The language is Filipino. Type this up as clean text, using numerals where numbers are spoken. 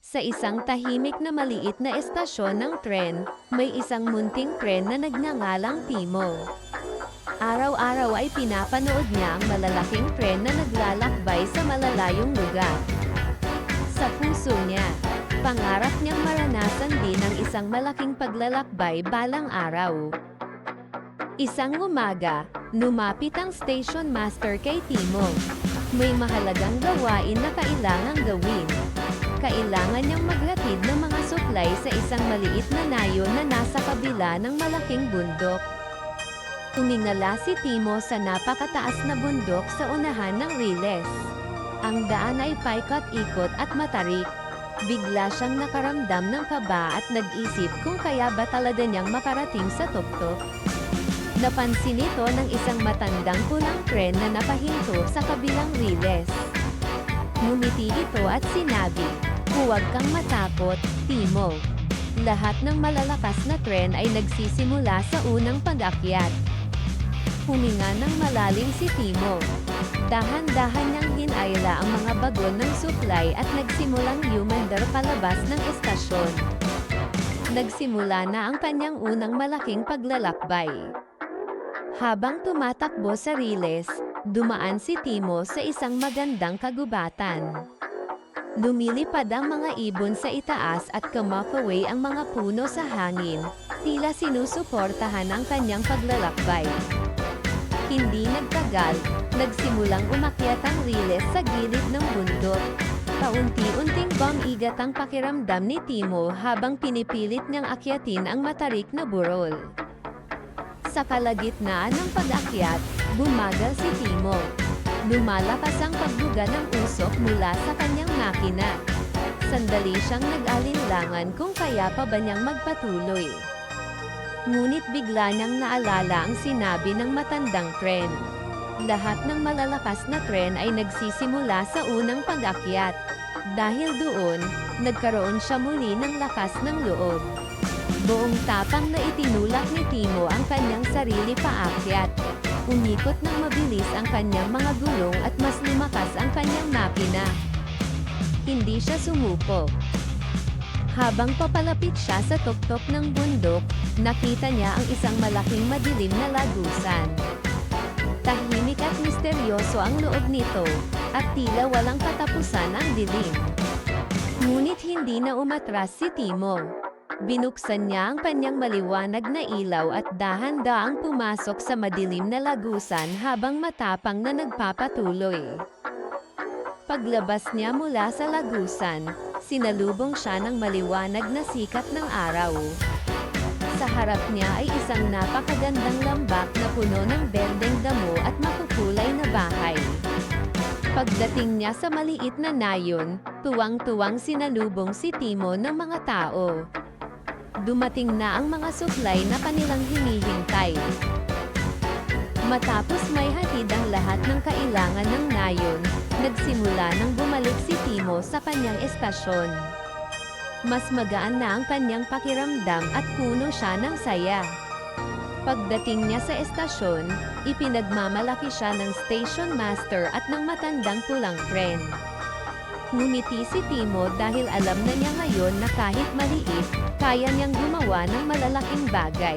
Sa isang tahimik na maliit na estasyon ng tren, may isang munting tren na nagngangalang Timo. Araw-araw ay pinapanood niya ang malalaking tren na naglalakbay sa malalayong lugar. Sa puso niya, pangarap niyang maranasan din ang isang malaking paglalakbay balang araw. Isang umaga, lumapit ang station master kay Timo. May mahalagang gawain na kailangang gawin. Kailangan niyang maghatid ng mga suklay sa isang maliit na nayon na nasa kabila ng malaking bundok. Tumingala si Timo sa napakataas na bundok sa unahan ng riles. Ang daan ay paikot-ikot at matarik. Bigla siyang nakaramdam ng kaba at nag-isip kung kaya ba talaga niyang makarating sa tuktok. Napansin ito ng isang matandang pulang tren na napahinto sa kabilang riles. Ngumiti ito at sinabi, "Huwag kang matakot, Timo. Lahat ng malalakas na tren ay nagsisimula sa unang pag-akyat." Huminga ng malalim si Timo. Dahan-dahan niyang hinayla ang mga bagon ng suklay at nagsimulang yumandar palabas ng estasyon. Nagsimula na ang kanyang unang malaking paglalakbay. Habang tumatakbo sa riles, dumaan si Timo sa isang magandang kagubatan. Lumilipad ang mga ibon sa itaas at kumakaway ang mga puno sa hangin, tila sinusuportahan ang kanyang paglalakbay. Hindi nagtagal, nagsimulang umakyat ang riles sa gilid ng bundok. Paunti-unting bumigat ang pakiramdam ni Timo habang pinipilit niyang akyatin ang matarik na burol. Sa kalagitnaan ng pag-akyat, bumagal si Timo. Lumalakas ang pagbuga ng usok mula sa kanyang makina. Sandali siyang nag-alinlangan kung kaya pa ba niyang magpatuloy. Ngunit bigla niyang naalala ang sinabi ng matandang tren. Lahat ng malalakas na tren ay nagsisimula sa unang pag-akyat. Dahil doon, nagkaroon siya muli ng lakas ng loob. Buong tapang na itinulak ni Timo ang kanyang sarili paakyat. Umikot ng mabilis ang kanyang mga gulong at mas lumakas ang kanyang makina. Hindi siya sumuko. Habang papalapit siya sa tuktok ng bundok, nakita niya ang isang malaking madilim na lagusan. Tahimik at misteryoso ang loob nito, at tila walang katapusan ang dilim. Ngunit hindi na umatras si Timo. Binuksan niya ang kanyang maliwanag na ilaw at dahan-daang pumasok sa madilim na lagusan habang matapang na nagpapatuloy. Paglabas niya mula sa lagusan, sinalubong siya ng maliwanag na sikat ng araw. Sa harap niya ay isang napakagandang lambak na puno ng berdeng damo at makukulay na bahay. Pagdating niya sa maliit na nayon, tuwang-tuwang sinalubong si Timo ng mga tao. Dumating na ang mga suklay na kanilang hinihintay. Matapos may hatid ang lahat ng kailangan ng nayon, nagsimula nang bumalik si Timo sa kanyang estasyon. Mas magaan na ang kanyang pakiramdam at puno siya ng saya. Pagdating niya sa estasyon, ipinagmamalaki siya ng station master at ng matandang pulang tren. Ngumiti si Timo dahil alam na niya ngayon na kahit maliit, kaya niyang gumawa ng malalaking bagay.